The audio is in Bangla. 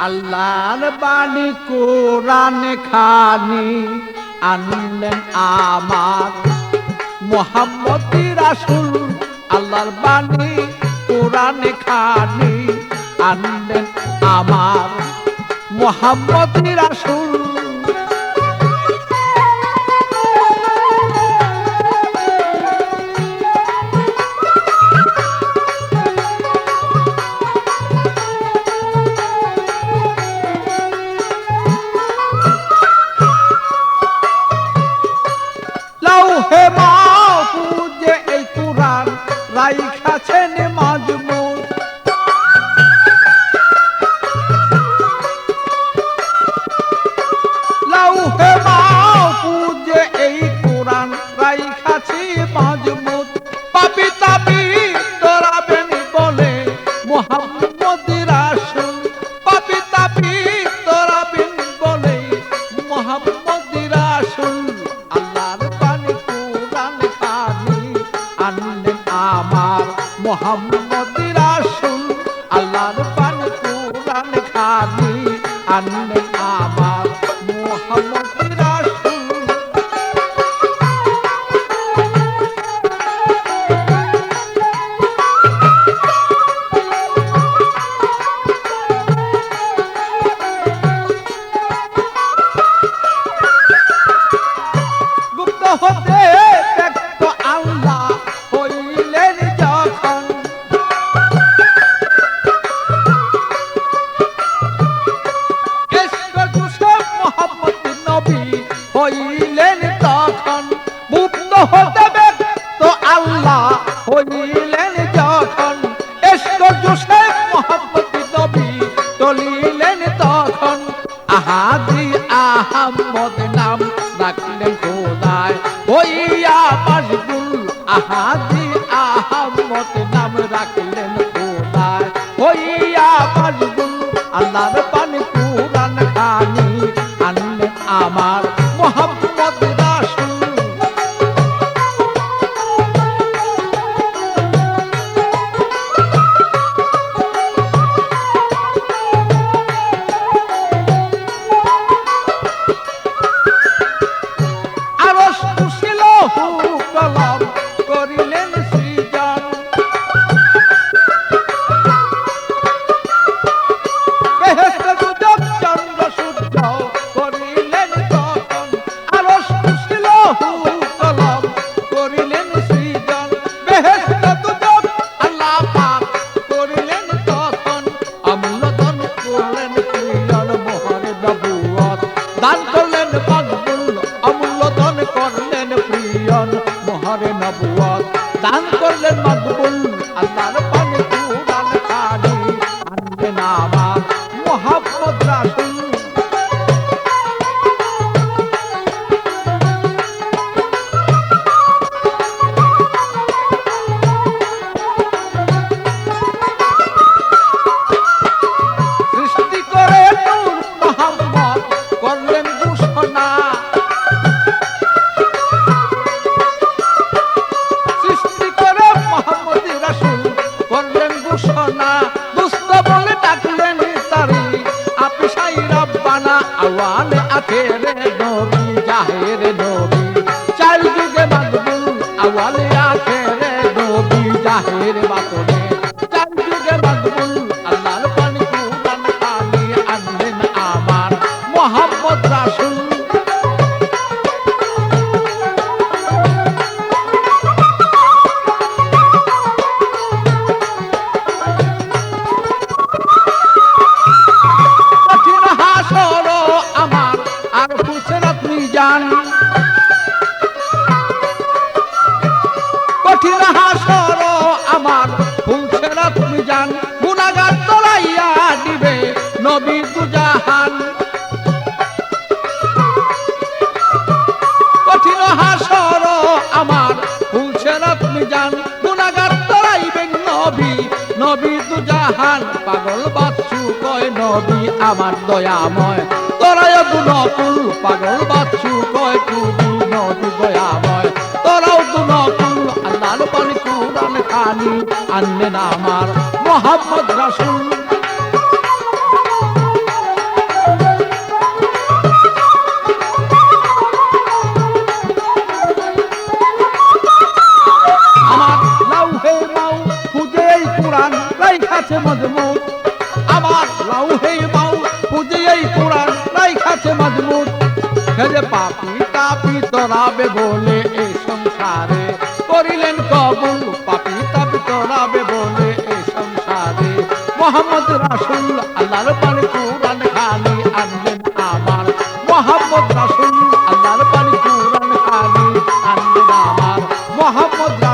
আল্লাহর বাণী কোরআন খানি আনলেন আমার মুহাম্মদ রাসূল। আল্লাহর বাণী কোরআন খানি আনলেন আমার মুহাম্মদ রাসূল। লাউহে মাহফুজে এই কোরআন রাইখাছেন মাজমুন। লাউহে মাহফুজে এই কোরআন রাইখাছি মাজমুন। পাপী তাপী ডরাবেন বলে মুহাম্মদ রাসূল। পাপী তাপী ডরাবেন বলে মুহাম্মদ রাসূল। আল্লাহর বাণী কোরআন খানি আনলেন আমার মুহাম্মদ রাসূল। আল্লাহর বাণী কোরআন খানি আনলেন আমার মুহাম্মদ রাসূল। গুপ্ত হতে ব্যক্ত আল্লাহ হইলেন যখন। মুহাম্মদ নবী হইলেন তখন। গুপ্ত হতে ব্যক্ত আল্লাহ হইলেন যখন। মুহাম্মদ নবী চলিলেন তখন। আহাদি আহমদ নাম রাখলেন খোদায় হইয়া মশগুল। আহাদি আহমদ নাম রাখলেন খোদায় হইয়া মশগুল। আল্লাহর বাণী কোরআন খানি আনলেন আমার মুহাম্মদ রাসূল। আরশ কুরসি লৌহ কলম করিলেন সৃজন। বেহেশত দুজক চন্দ্র সূর্য করিলেন তখন। আরশ কুরসি লৌহ কলম করিলেন সৃজন। বেহেশত দুজক আল্লাহ পাক করিলেন তখন। অমূল্যধন করলেন প্রিয়ন মোহরে নবুয়ত দান করলেন মকবুল। অমূল্যধন করলেন প্রিয়ন মোহরে নবুয়ত দান করলেন মকবুল। আল্লাহর বাণী কোরআন খানি আনলেন আমার মুহাম্মদ রাসূল। সৃষ্টি করে নূর মুহাম্মদ করলেন ঘোষণা। সৃষ্টি করে মুহাম্মদ রাসূল করলেন ঘোষণা। দুষ্ট বলে ডাকলেন তারি আপিসাই রব্বানা। আওয়ালে আখেরে নবী জাহের নবী চার যুগে মকবুল। আওয়ালে আখেরে নবী জাহের বাতনে চার যুগে মকবুল। আল্লাহর বাণী কোরআন খানি আনলেন আমার মুহাম্মদ রাসূল। কঠিন হাসর আমার আর ফুসরাত মিজান। কঠিন হাসর আমার ফুসরাত মিজান। গুনাহগার তলাইয়া দিবে নবী দুজাহান। কঠিন হাসর আমার ফুসরাত মিজান। গুনাহগার তলাইবেন নবী নবী দুজাহান। জাহান পাগল বাচ্চু কয় নবী আমার দয়াময় তোরাও দু নকুল পাগল বাচ্চু কয় তুমি নবী দয়াময় তোরাও দু নকুল আল্লাহর পানি কুরআন খানি আনলেন আমার মুহাম্মদ রাসূল আমার লাউহে মাহফুজে এই কুরআন রাইখাছে মজমুত আমার লাউহে মাহফুজে এই কুরআন রাইখাছে মজমুত হে পাপী তাপী তোরাবে বলে এই সংসারে করিলেন কবুল পাপী তাপী তোরাবে বলে এই সংসারে মুহাম্মদ রাসূল আল্লাহর পানি কুরআন খানি আনলেন আমার মুহাম্মদ রাসূল আল্লাহর পানি কুরআন খানি আনলেন আমার মুহাম্মদ